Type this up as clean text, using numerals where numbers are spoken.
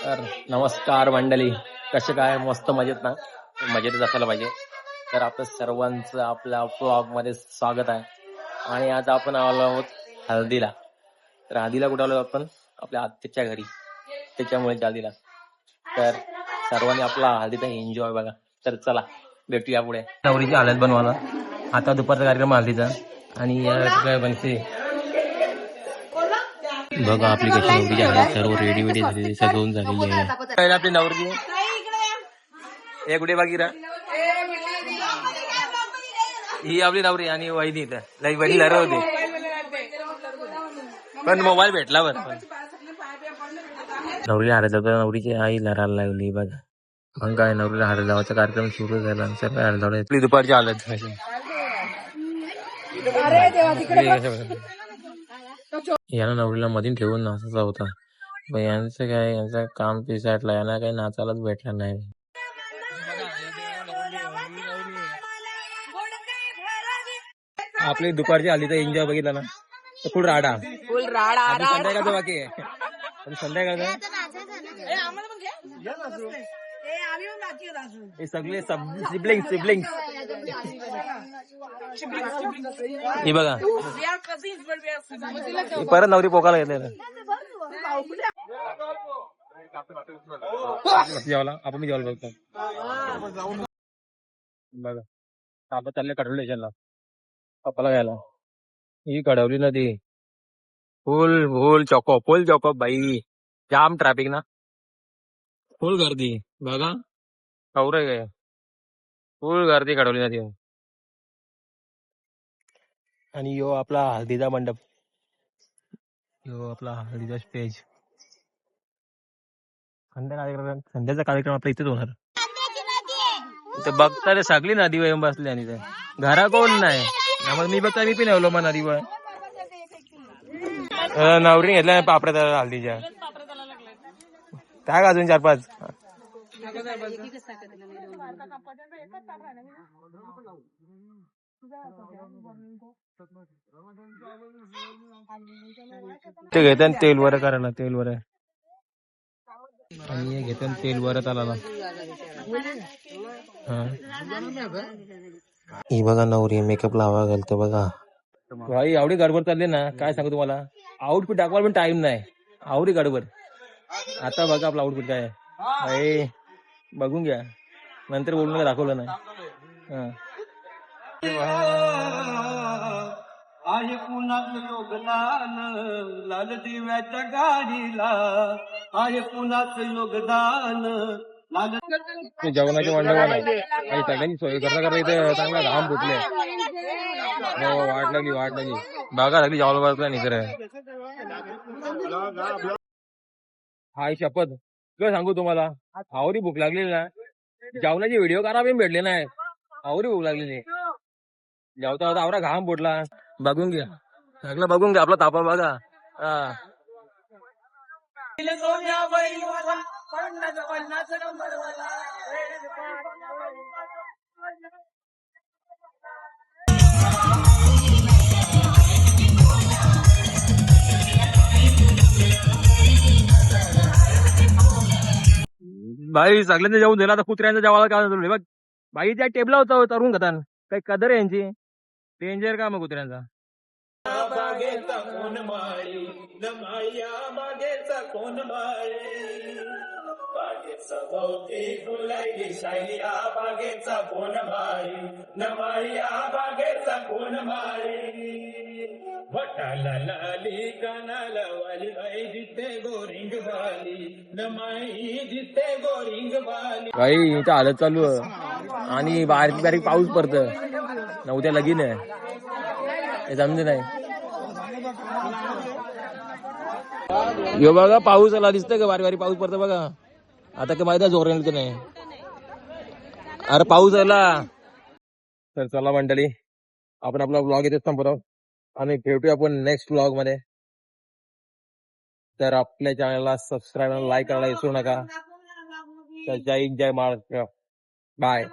तर नमस्कार मंडळी, कसे काय? मस्त मजेत ना? मजेतच असायला पाहिजे. तर आपलं सर्वांचं आपल्या ब्लॉग मध्ये स्वागत आहे. आणि आज आपण आलो आहोत हळदीला. तर हळदीला कुठे आलो आपण? आपल्या आत्याच्या घरी, त्याच्यामुळे हळदीला. तर सर्वांनी आपला हळदीचा एन्जॉय बघा. तर चला भेटूया पुढे. नवरीची हळद बनवायला आता दुपारचा कार्यक्रम हळदीचा. आणि काय बनते बघा, आपली कशी नवरी आहे, सर्व रेडी वेडी झालेली, सजवून झालेली आहे. आपली नवरी एक कुठे बाकी ही आपली नवरी आणि वहिनी वहिनी लढ होते, पण मोबाईल भेटला बरं. नवरी हळद नवरीची आई लढायला लागली बघा. मग काय, नवरीला हळद लावायचा कार्यक्रम सुरू झाला. सगळं हळद लावली, दुपारची हळद. यानं नवरीला मधीन ठेवून नाचायचा होता. यांचं काय, यांचं काम पिसाटलं, यांना काही नाचायलाच भेटलं नाही. आपली दुपारची हल्ली तर एन्जॉय बघितला ना, तर फुल राडा संध्याकाळचं बाकी आहे. पण संध्याकाळचं हे सगळे सिबलिंग हे बघा, परत नवरी पोकाला घेतले. जेवला आपण, मी जेवला बघतो बघा. आपण चालले कडवली स्टेशनला पप्पाला घ्यायला. ही कडवली ना ती फुल चॉकअप बाई. जाम ट्रॅफिक ना, फुल गर्दी बघा. कवरे काय फुल गर्दी कडवली ना ती. आणि यो आपला हळदीचा मंडप, यो आपला हळदीचा स्टेज. संध्याचा कार्यक्रम आपला इथेच होणार. इथे बघता रे सगळी नदी येऊन बसली. आणि घरा कोण नाही, त्यामुळे मी बघता मी पण येवलो मग नदीवर. नवरी घेतल्या पापड्या हळदीच्या, काय अजून 4-5. ते घेतात तेलवर करायला, तेलवर आणि हे घेतात तेलवरच आला. ही बघा नवरी मेकअप लावा घालतो बघा. भाई आवडी गडबड चालली ना, काय सांगू तुम्हाला. आउटफिट दाखवायला पण टाइम नाही, आवडी गडबड. आता बघा आपला आउटफिट काय आहे, बघून घ्या, नंतर बोलून दाखवलं नाही. आहे कुणाचं योगदान लाल दिव्याच्या गाडीला, आहे कुणाचं योगदान लाल. जेवणाची मंडळ नाही आणि सगळ्यांनी सोय करता इथे चांगला घाम फुटले. वाट लागली बागा लागली जेवायला नाही तर. हाय शपथ काय सांगू तुम्हाला, आवरी भूक लागलेली ना, जेवणाचे व्हिडिओ करा पण भेटले नाही. आवरी भूक लागलेली, जेवता होता आवरा घाम फुटला. बघून घ्या सगळं, बघून घ्या आपला तापा बघा. भाई सगळ्यांना जेवून दिला, तर कुत्र्यांचा जेवायला काय बघ. बाई त्या टेबला होता तरुण खातान, काही कदर आहे यांची. डेंजर का मग कुत्र्यांचा. बागेचा कोण माळी न माळ्या बागेचा कोण माळी, बागेचा भोवती फुलायली शालिया बागेचा कोण माळी न माळ्या बागेचा कोण माळी, वटाला लाली कानाला वाली बाई जिथे गोरिंग वाली न माई जिथे गोरिंग वाली. काही इथं हालत चालू आणि बारीक बारीक पाऊस पडत. उद्या लगीन आहे, समजे नाही. यो बघा पाऊस आला, दिसतंय का बारी बारी पाऊस पडतो बघा. आता काय माहिती जोर की नाही, अरे पाऊस आला. तर चला मंडळी, आपण आपला ब्लॉग इथे संपवतो आणि भेटूया आपण नेक्स्ट ब्लॉग मध्ये. तर आपल्या चॅनलला सबस्क्राईब आणि लाईक करायला विसरू नका. तर जय महाराष्ट्र, बाय.